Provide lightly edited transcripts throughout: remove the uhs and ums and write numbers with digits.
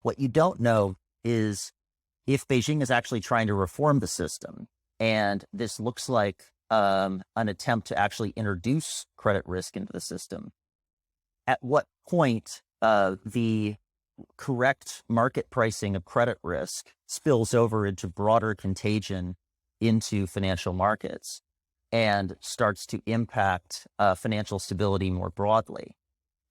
What you don't know is if Beijing is actually trying to reform the system, and this looks like an attempt to actually introduce credit risk into the system, at what point the correct market pricing of credit risk spills over into broader contagion into financial markets and starts to impact financial stability more broadly.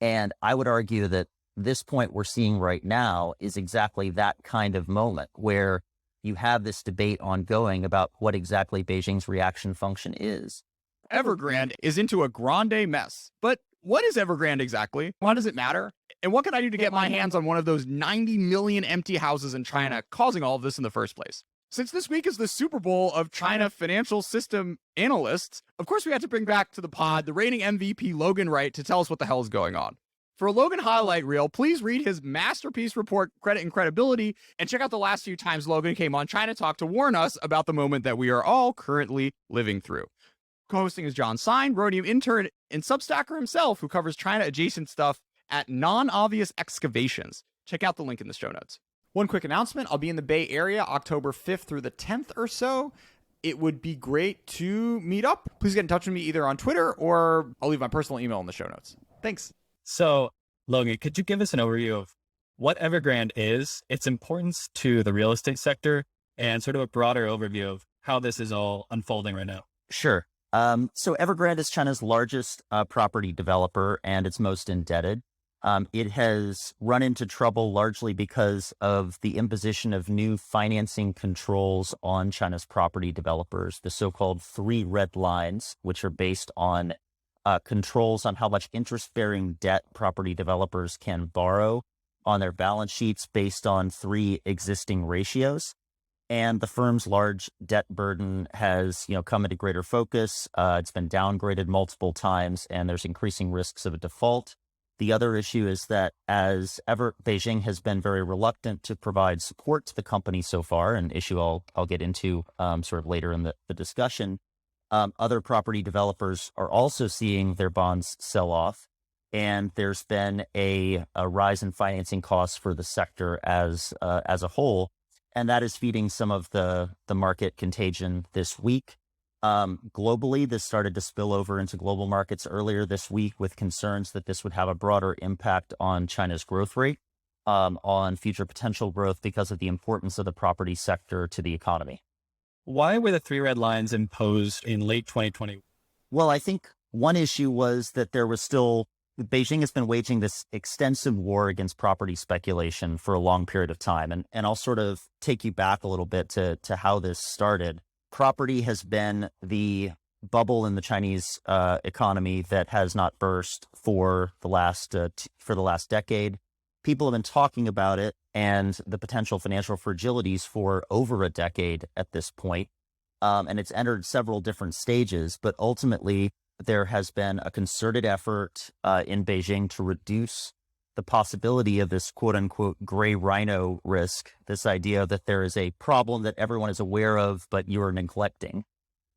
And I would argue that this point we're seeing right now is exactly that kind of moment where you have this debate ongoing about what exactly Beijing's reaction function is. Evergrande is into a grande mess. But what is Evergrande exactly? Why does it matter? And what can I do to get my hands on one of those 90 million empty houses in China causing all of this in the first place? Since this week is the Super Bowl of China financial system analysts, of course we had to bring back to the pod the reigning MVP Logan Wright to tell us what the hell is going on. For a Logan highlight reel, please read his masterpiece report, Credit and Credibility, and check out the last few times Logan came on China Talk to warn us about the moment that we are all currently living through. Co-hosting is John Sine, Rhodium intern and Substacker himself, who covers China-adjacent stuff at Non-Obvious Excavations. Check out the link in the show notes. One quick announcement. I'll be in the Bay Area October 5th through the 10th or so. It would be great to meet up. Please get in touch with me either on Twitter or I'll leave my personal email in the show notes. Thanks. So, Logan, could you give us an overview of what Evergrande is, its importance to the real estate sector, and sort of a broader overview of how this is all unfolding right now? Sure. So Evergrande is China's largest property developer and its most indebted. It has run into trouble largely because of the imposition of new financing controls on China's property developers, the so-called 3 red lines, which are based on controls on how much interest-bearing debt property developers can borrow on their balance sheets based on 3 existing ratios. And the firm's large debt burden has, come into greater focus. It's been downgraded multiple times, and there's increasing risks of a default. The other issue is that Beijing has been very reluctant to provide support to the company so far, an issue I'll get into sort of later in the discussion. Other property developers are also seeing their bonds sell off, and there's been a rise in financing costs for the sector as a whole, and that is feeding some of the market contagion this week. Globally, this started to spill over into global markets earlier this week with concerns that this would have a broader impact on China's growth rate, on future potential growth because of the importance of the property sector to the economy. Why were the 3 red lines imposed in late 2020? Well, I think one issue was that Beijing has been waging this extensive war against property speculation for a long period of time. And I'll sort of take you back a little bit to how this started. Property has been the bubble in the Chinese economy that has not burst for the last decade. People have been talking about it and the potential financial fragilities for over a decade at this point. And it's entered several different stages, but ultimately there has been a concerted effort in Beijing to reduce the possibility of this quote unquote gray rhino risk, this idea that there is a problem that everyone is aware of, but you're neglecting,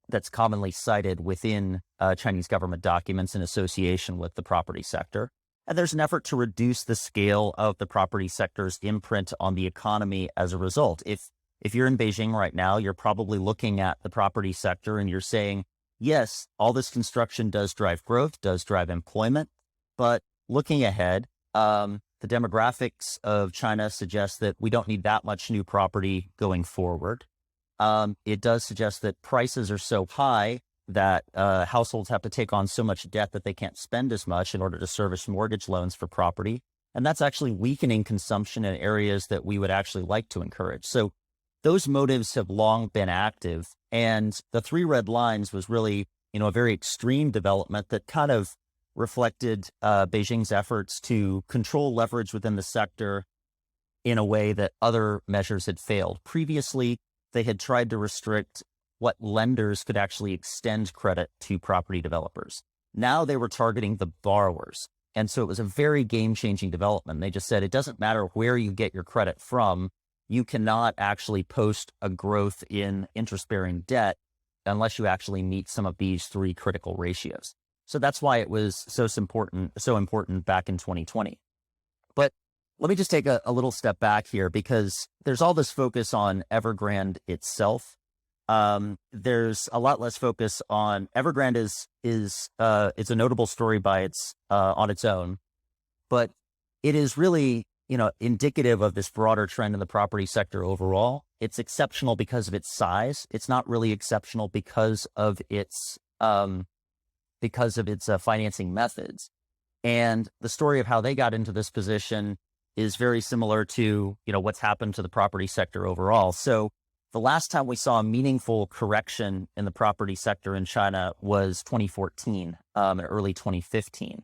that's commonly cited within Chinese government documents in association with the property sector. And there's an effort to reduce the scale of the property sector's imprint on the economy as a result. If you're in Beijing right now, you're probably looking at the property sector and you're saying, yes, all this construction does drive growth, does drive employment, but looking ahead, the demographics of China suggest that we don't need that much new property going forward. It does suggest that prices are so high that households have to take on so much debt that they can't spend as much in order to service mortgage loans for property. And that's actually weakening consumption in areas that we would actually like to encourage. So those motives have long been active. And the 3 red lines was really, a very extreme development that kind of reflected Beijing's efforts to control leverage within the sector in a way that other measures had failed. Previously, they had tried to restrict what lenders could actually extend credit to property developers. Now they were targeting the borrowers. And so it was a very game-changing development. They just said, it doesn't matter where you get your credit from, you cannot actually post a growth in interest-bearing debt unless you actually meet some of these 3 critical ratios. So that's why it was so important back in 2020. But let me just take a little step back here because there's all this focus on Evergrande itself. There's a lot less focus on Evergrande it's a notable story by on its own, but it is really, indicative of this broader trend in the property sector overall. It's exceptional because of its size. It's not really exceptional because of its financing methods. And the story of how they got into this position is very similar to, what's happened to the property sector overall. So the last time we saw a meaningful correction in the property sector in China was 2014, early 2015.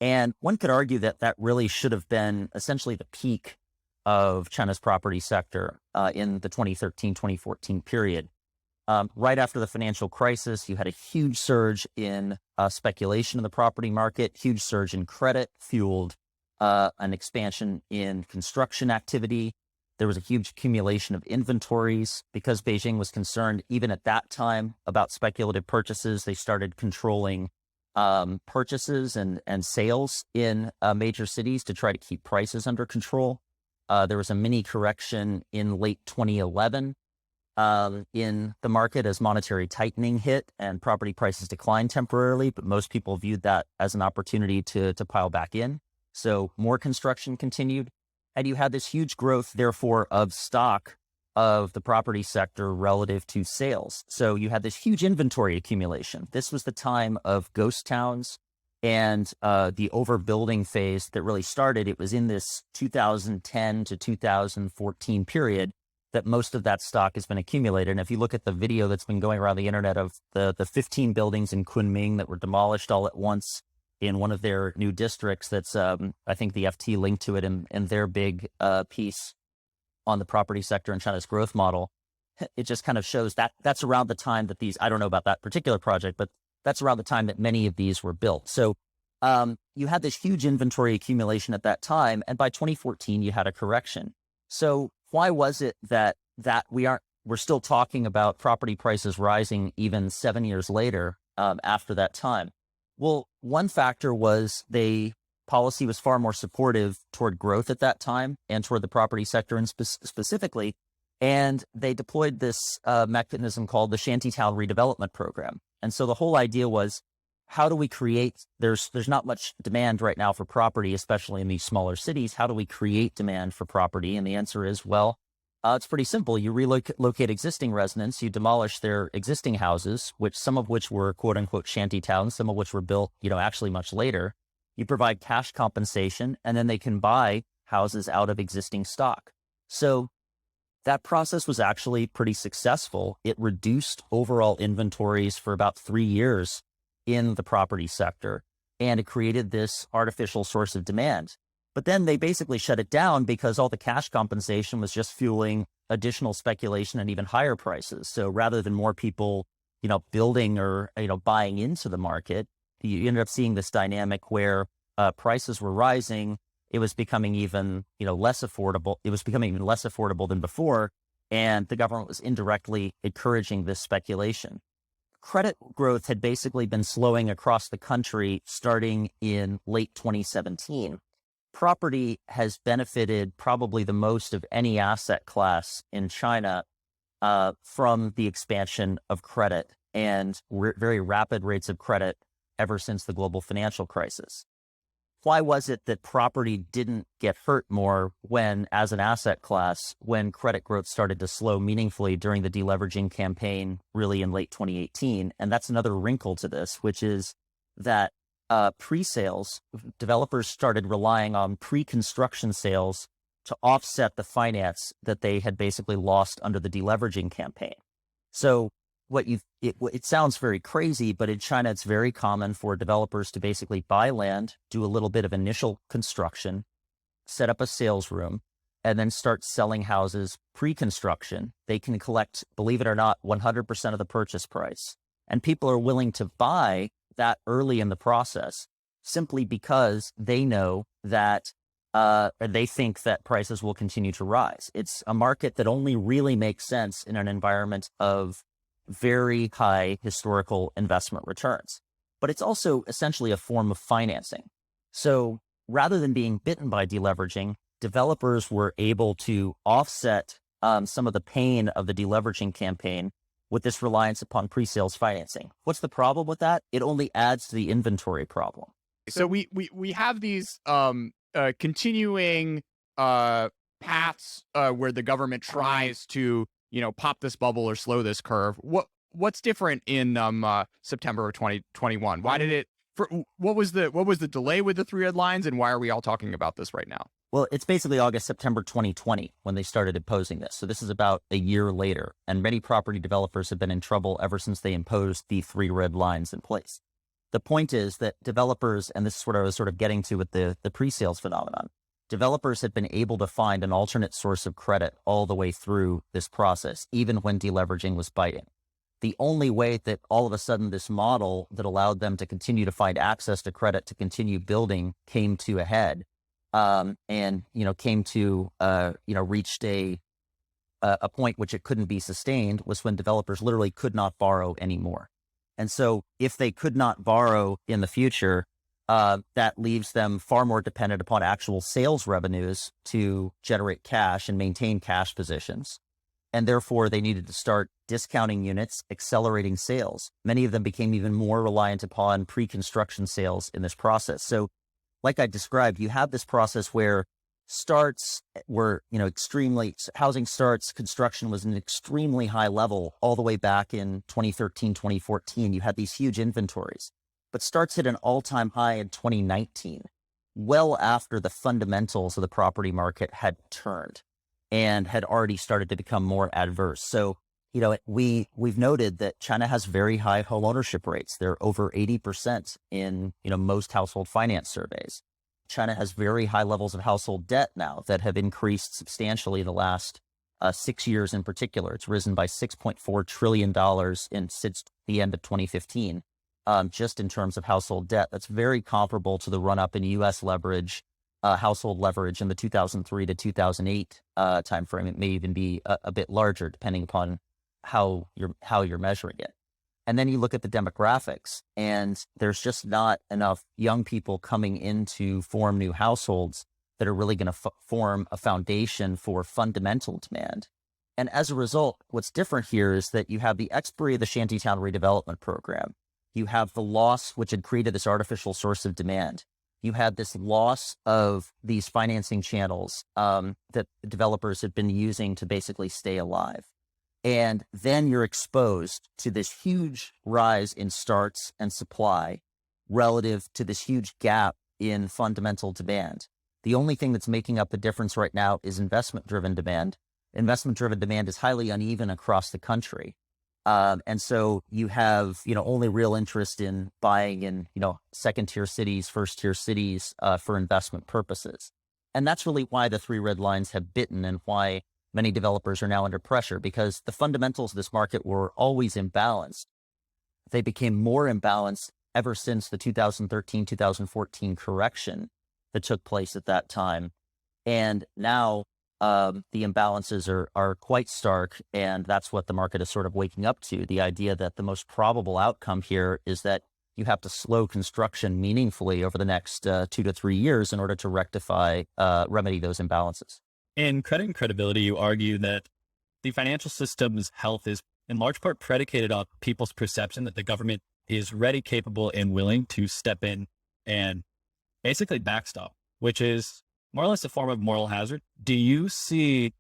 And one could argue that that really should have been essentially the peak of China's property sector in the 2013-2014 period. Right after the financial crisis, you had a huge surge in speculation in the property market, huge surge in credit, fueled an expansion in construction activity. There was a huge accumulation of inventories because Beijing was concerned, even at that time, about speculative purchases. They started controlling purchases and sales in major cities to try to keep prices under control. There was a mini correction in late 2011 in the market as monetary tightening hit and property prices declined temporarily, but most people viewed that as an opportunity to pile back in. So more construction continued, and you had this huge growth, therefore, of stock of the property sector relative to sales. So you had this huge inventory accumulation. This was the time of ghost towns and the overbuilding phase that really started. It was in this 2010 to 2014 period that most of that stock has been accumulated. And if you look at the video that's been going around the internet of the 15 buildings in Kunming that were demolished all at once in one of their new districts, that's I think the FT linked to it in their big piece on the property sector and China's growth model. It just kind of shows that that's around the time that I don't know about that particular project, but that's around the time that many of these were built. So you had this huge inventory accumulation at that time, and by 2014 you had a correction. So why was it that we're still talking about property prices rising even 7 years later after that time? Well, one factor was policy was far more supportive toward growth at that time and toward the property sector and specifically. And they deployed this mechanism called the Shantytown Redevelopment Program. And so the whole idea was, how do we create, there's not much demand right now for property, especially in these smaller cities. How do we create demand for property? And the answer is, well, it's pretty simple. You relocate existing residents, you demolish their existing houses, some of which were quote unquote shanty towns, some of which were built, actually much later. You provide cash compensation, and then they can buy houses out of existing stock. So that process was actually pretty successful. It reduced overall inventories for about 3 years in the property sector, and it created this artificial source of demand. But then they basically shut it down because all the cash compensation was just fueling additional speculation and even higher prices. So rather than more people, building or, buying into the market, you ended up seeing this dynamic where prices were rising. It was becoming even, less affordable. It was becoming even less affordable than before. And the government was indirectly encouraging this speculation. Credit growth had basically been slowing across the country starting in late 2017. Property has benefited probably the most of any asset class in China from the expansion of credit and very rapid rates of credit ever since the global financial crisis. Why was it that property didn't get hurt more as an asset class, when credit growth started to slow meaningfully during the deleveraging campaign, really in late 2018? And that's another wrinkle to this, which is that pre-sales, developers started relying on pre-construction sales to offset the finance that they had basically lost under the deleveraging campaign. So it sounds very crazy, but in China, it's very common for developers to basically buy land, do a little bit of initial construction, set up a sales room, and then start selling houses pre-construction. They can collect, believe it or not, 100% of the purchase price. And people are willing to buy that early in the process simply because they know that they think that prices will continue to rise. It's a market that only really makes sense in an environment of very high historical investment returns. But it's also essentially a form of financing. So rather than being bitten by deleveraging, developers were able to offset some of the pain of the deleveraging campaign with this reliance upon pre-sales financing. What's the problem with that? It only adds to the inventory problem. So we have these continuing paths where the government tries to pop this bubble or slow this curve. What's different in September of 2021? Why did it? What was the delay with the three red lines, and why are we all talking about this right now? Well, it's basically September 2020 when they started imposing this. So this is about a year later, and many property developers have been in trouble ever since they imposed the three red lines in place. The point is that developers, and this is what I was sort of getting to with the pre-sales phenomenon, developers had been able to find an alternate source of credit all the way through this process, even when deleveraging was biting. The only way that all of a sudden this model that allowed them to continue to find access to credit to continue building came to a head, and came to reached a point which it couldn't be sustained, was when developers literally could not borrow anymore. And so if they could not borrow in the future, that leaves them far more dependent upon actual sales revenues to generate cash and maintain cash positions. And therefore, they needed to start discounting units, accelerating sales. Many of them became even more reliant upon pre-construction sales in this process. So like I described, you have this process where starts were, housing starts, construction was an extremely high level all the way back in 2013, 2014. You had these huge inventories, but starts hit an all-time high in 2019, well after the fundamentals of the property market had turned and had already started to become more adverse. So, we've noted that China has very high home ownership rates. They're over 80% in, most household finance surveys. China has very high levels of household debt now that have increased substantially the last 6 years in particular. It's risen by $6.4 trillion since the end of 2015, just in terms of household debt. That's very comparable to the run-up in U.S. leverage, household leverage in the 2003 to 2008 timeframe. It may even be a bit larger, depending upon how you're measuring it. And then you look at the demographics, and there's just not enough young people coming in to form new households that are really going to form a foundation for fundamental demand. And as a result, what's different here is that you have the expiry of the Shantytown redevelopment program. You have the loss, which had created this artificial source of demand. You had this loss of these financing channels that developers had been using to basically stay alive. And then you're exposed to this huge rise in starts and supply relative to this huge gap in fundamental demand. The only thing that's making up the difference right now is investment-driven demand. Investment-driven demand is highly uneven across the country. And so you have, only real interest in buying in, second-tier cities, first-tier cities for investment purposes. And that's really why the three red lines have bitten, and why many developers are now under pressure, because the fundamentals of this market were always imbalanced. They became more imbalanced ever since the 2013-2014 correction that took place at that time. And now the imbalances are quite stark, and that's what the market is sort of waking up to. The idea that the most probable outcome here is that you have to slow construction meaningfully over the next 2 to 3 years in order to remedy those imbalances. In Credit and Credibility, you argue that the financial system's health is in large part predicated on people's perception that the government is ready, capable, and willing to step in and basically backstop, which is more or less a form of moral hazard. Do you see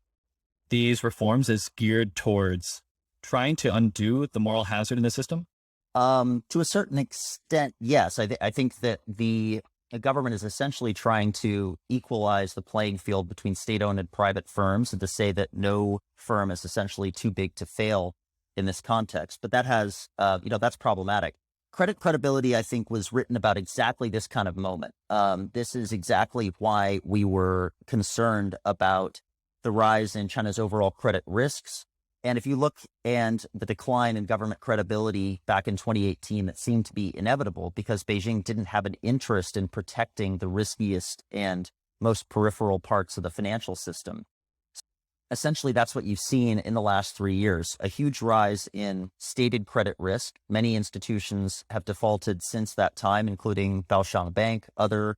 these reforms as geared towards trying to undo the moral hazard in the system? To a certain extent, yes. I think that the government is essentially trying to equalize the playing field between state-owned and private firms, and to say that no firm is essentially too big to fail in this context. But that has, that's problematic. Credit Credibility, I think, was written about exactly this kind of moment. This is exactly why we were concerned about the rise in China's overall credit risks. And if you look and the decline in government credibility back in 2018, that seemed to be inevitable because Beijing didn't have an interest in protecting the riskiest and most peripheral parts of the financial system. Essentially, that's what you've seen in the last 3 years, a huge rise in stated credit risk. Many institutions have defaulted since that time, including Baoshan Bank, other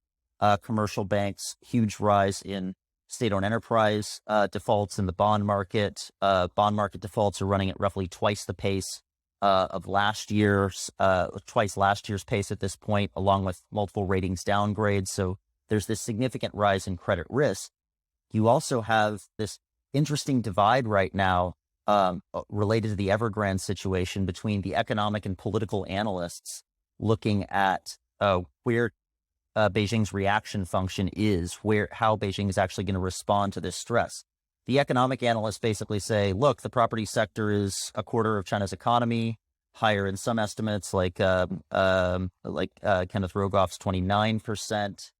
commercial banks, huge rise in state-owned enterprise defaults in the bond market. Bond market defaults are running at roughly twice the pace of twice last year's pace at this point, along with multiple ratings downgrades. So there's this significant rise in credit risk. You also have this interesting divide right now related to the Evergrande situation between the economic and political analysts looking at where Beijing's reaction function is, how Beijing is actually going to respond to this stress. The economic analysts basically say, look, the property sector is a quarter of China's economy, higher in some estimates, like Kenneth Rogoff's 29%,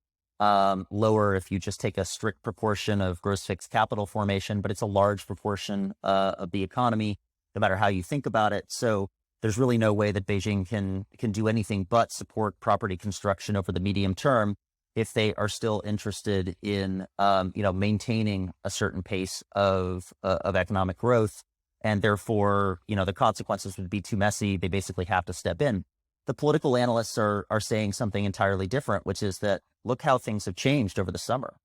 lower if you just take a strict proportion of gross fixed capital formation, but it's a large proportion of the economy, no matter how you think about it. So there's really no way that Beijing can do anything but support property construction over the medium term if they are still interested in maintaining a certain pace of economic growth, and therefore the consequences would be too messy. They basically have to step in. The political analysts are saying something entirely different, which is that look how things have changed over the summer.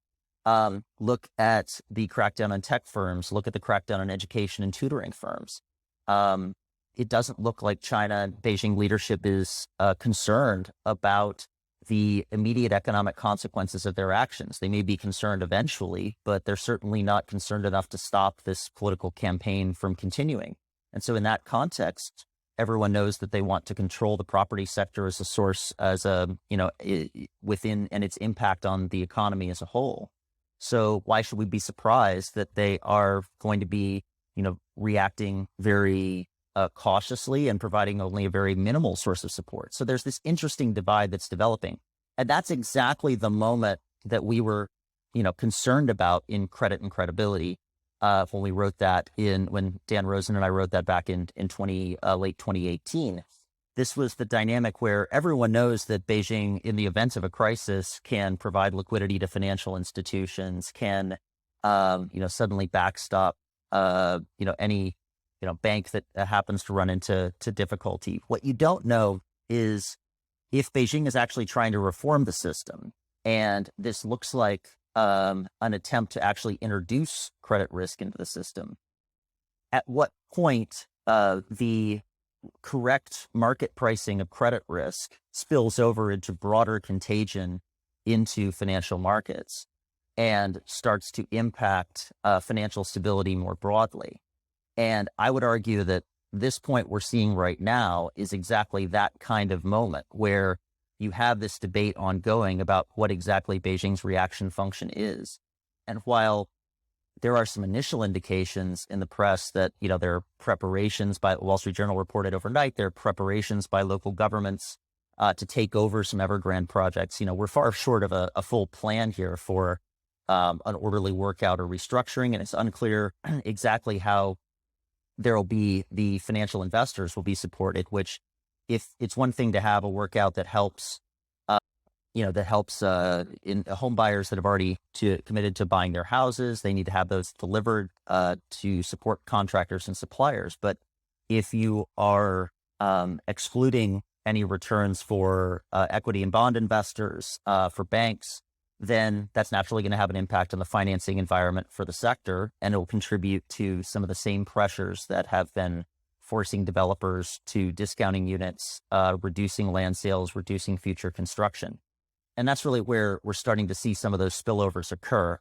Look at the crackdown on tech firms. Look at the crackdown on education and tutoring firms. It doesn't look like Beijing leadership is concerned about the immediate economic consequences of their actions. They may be concerned eventually, but they're certainly not concerned enough to stop this political campaign from continuing. And so in that context, everyone knows that they want to control the property sector as a source, within, and its impact on the economy as a whole. So why should we be surprised that they are going to be, reacting very cautiously and providing only a very minimal source of support? So there's this interesting divide that's developing. And that's exactly the moment that we were, concerned about in credit and credibility when we wrote that when Dan Rosen and I wrote that back in late 2018. This was the dynamic where everyone knows that Beijing, in the event of a crisis, can provide liquidity to financial institutions, can, suddenly backstop, any bank that happens to run into difficulty. What you don't know is if Beijing is actually trying to reform the system, and this looks like an attempt to actually introduce credit risk into the system, at what point the correct market pricing of credit risk spills over into broader contagion into financial markets and starts to impact financial stability more broadly. And I would argue that this point we're seeing right now is exactly that kind of moment where you have this debate ongoing about what exactly Beijing's reaction function is. And while there are some initial indications in the press that, there are preparations by Wall Street Journal reported overnight, there are preparations by local governments to take over some Evergrande projects. We're far short of a full plan here for an orderly workout or restructuring, and it's unclear exactly how the financial investors will be supported, which, if it's one thing to have a workout that helps, in home buyers that have already committed to buying their houses, they need to have those delivered to support contractors and suppliers. But if you are excluding any returns for equity and bond investors, for banks, then that's naturally going to have an impact on the financing environment for the sector, and it will contribute to some of the same pressures that have been forcing developers to discounting units, reducing land sales, reducing future construction. And that's really where we're starting to see some of those spillovers occur.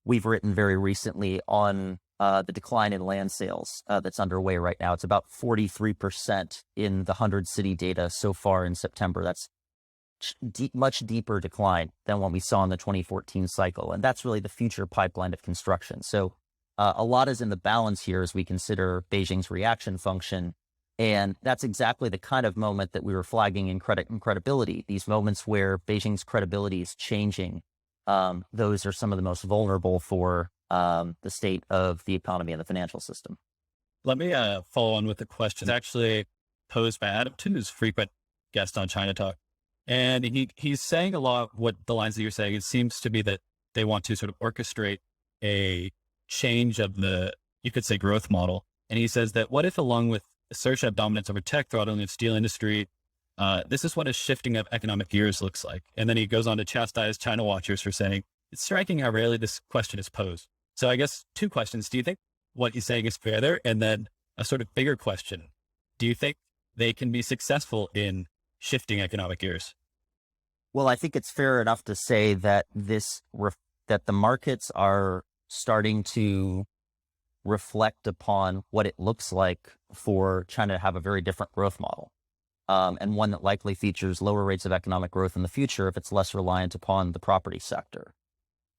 We've written very recently on the decline in land sales that's underway right now. It's about 43% in the 100-city data so far in September. That's much deeper decline than what we saw in the 2014 cycle. And that's really the future pipeline of construction. So a lot is in the balance here as we consider Beijing's reaction function. And that's exactly the kind of moment that we were flagging in credit and credibility. These moments where Beijing's credibility is changing, those are some of the most vulnerable for the state of the economy and the financial system. Let me follow on with the question actually posed by Adam, who's frequent guest on China Talk. And he's saying a lot of what the lines that you're saying. It seems to be that they want to sort of orchestrate a change of the, you could say, growth model. And he says that what if, along with assertion of dominance over tech, throttling of steel industry, this is what a shifting of economic gears looks like. And then he goes on to chastise China watchers for saying, It's striking how rarely this question is posed. So I guess two questions. Do you think what he's saying is fair there? And then a sort of bigger question. Do you think they can be successful in shifting economic gears? Well, I think it's fair enough to say that that the markets are starting to reflect upon what it looks like for China to have a very different growth model, and one that likely features lower rates of economic growth in the future if it's less reliant upon the property sector.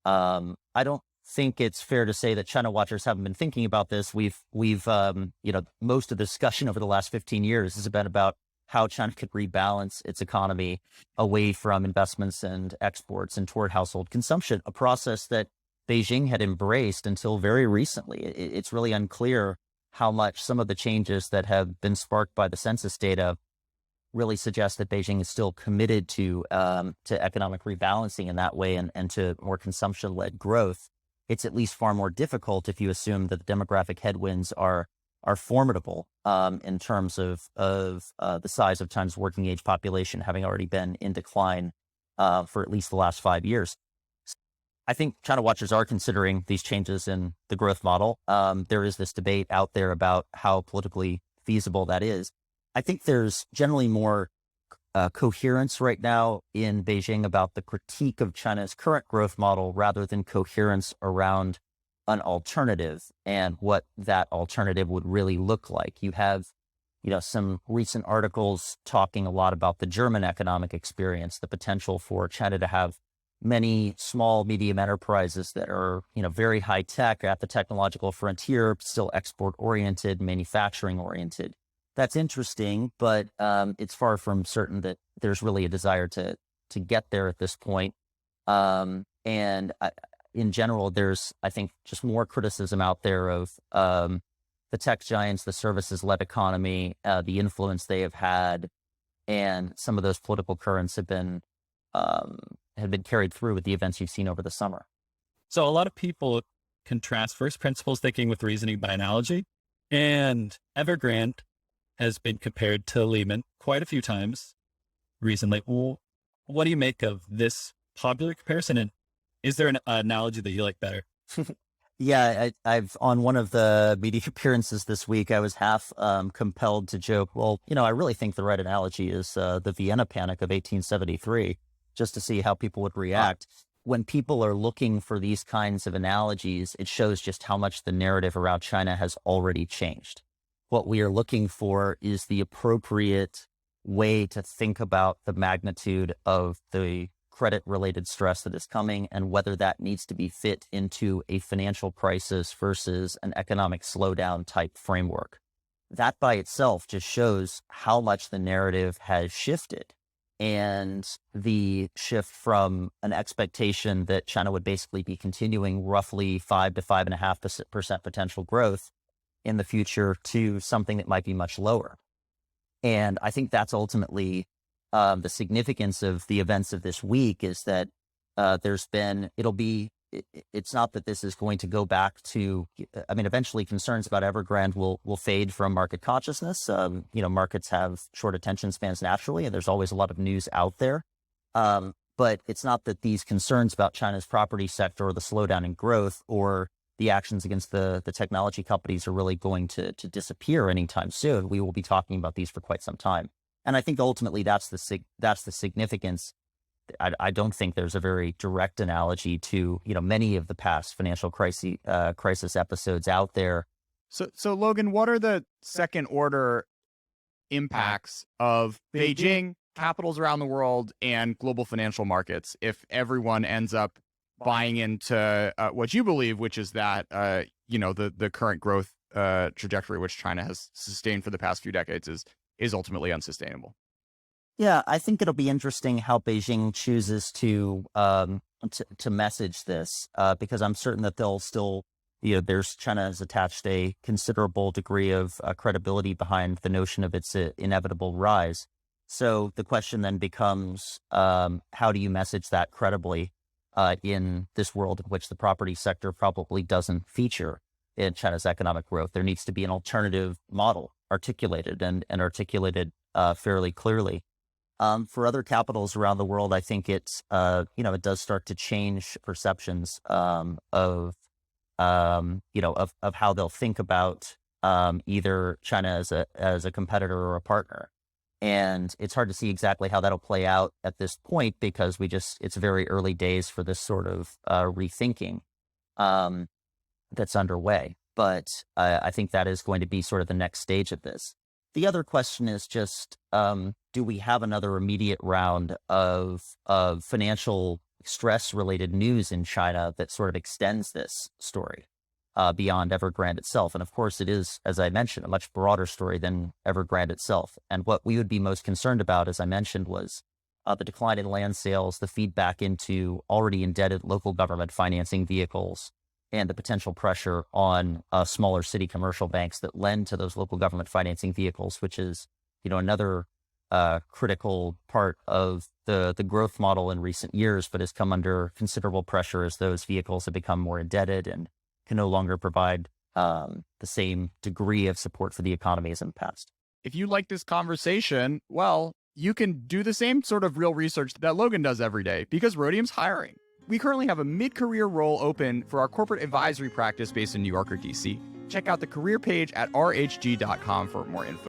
I don't think it's fair to say that China watchers haven't been thinking about this. We've most of the discussion over the last 15 years has been about how China could rebalance its economy away from investments and exports and toward household consumption, a process that Beijing had embraced until very recently. It's really unclear how much some of the changes that have been sparked by the census data really suggest that Beijing is still committed to economic rebalancing in that way and to more consumption-led growth. It's at least far more difficult if you assume that the demographic headwinds are formidable in terms of the size of China's working age population having already been in decline for at least the last 5 years. I think China watchers are considering these changes in the growth model. There is this debate out there about how politically feasible that is. I think there's generally more coherence right now in Beijing about the critique of China's current growth model rather than coherence around an alternative and what that alternative would really look like. You have, some recent articles talking a lot about the German economic experience, the potential for China to have many small, medium enterprises that are, very high tech at the technological frontier, still export oriented, manufacturing oriented. That's interesting, but it's far from certain that there's really a desire to get there at this point. In general, there's, I think, just more criticism out there of the tech giants, the services-led economy, the influence they have had, and some of those political currents have been carried through with the events you've seen over the summer. So a lot of people contrast first principles thinking with reasoning by analogy, and Evergrande has been compared to Lehman quite a few times recently. Well, what do you make of this popular comparison? And is there an analogy that you like better? Yeah, I've on one of the media appearances this week, I was half compelled to joke, well, I really think the right analogy is the Vienna Panic of 1873, just to see how people would react. When people are looking for these kinds of analogies, it shows just how much the narrative around China has already changed. What we are looking for is the appropriate way to think about the magnitude of the credit-related stress that is coming and whether that needs to be fit into a financial crisis versus an economic slowdown type framework. That by itself just shows how much the narrative has shifted. And the shift from an expectation that China would basically be continuing roughly 5 to 5.5% potential growth in the future to something that might be much lower. And I think that's ultimately the significance of the events of this week is that it's not that this is going to go back to, eventually concerns about Evergrande will fade from market consciousness. Markets have short attention spans naturally, and there's always a lot of news out there. But it's not that these concerns about China's property sector or the slowdown in growth or the actions against the technology companies are really going to disappear anytime soon. We will be talking about these for quite some time. And I think ultimately that's the significance. I don't think there's a very direct analogy to, many of the past financial crisis episodes out there. So Logan, what are the second order impacts of Beijing, capitals around the world, and global financial markets if everyone ends up buying into what you believe, which is that, the current growth trajectory which China has sustained for the past few decades is ultimately unsustainable? Yeah, I think it'll be interesting how Beijing chooses to message this, because I'm certain that they'll still, China has attached a considerable degree of credibility behind the notion of its inevitable rise. So the question then becomes, how do you message that credibly in this world in which the property sector probably doesn't feature in China's economic growth? There needs to be an alternative model articulated and articulated fairly clearly. For other capitals around the world, I think it's, it does start to change perceptions of how they'll think about either China as a competitor or a partner. And it's hard to see exactly how that'll play out at this point because it's very early days for this sort of rethinking that's underway. But I think that is going to be sort of the next stage of this. The other question is just, do we have another immediate round of financial stress-related news in China that sort of extends this story beyond Evergrande itself? And of course, it is, as I mentioned, a much broader story than Evergrande itself. And what we would be most concerned about, as I mentioned, was the decline in land sales, the feedback into already indebted local government financing vehicles, and the potential pressure on smaller city commercial banks that lend to those local government financing vehicles, which is, another critical part of the growth model in recent years, but has come under considerable pressure as those vehicles have become more indebted and can no longer provide the same degree of support for the economy as in the past. If you like this conversation, well, you can do the same sort of real research that Logan does every day because Rhodium's hiring. We currently have a mid-career role open for our corporate advisory practice based in New York or DC. Check out the career page at rhg.com for more info.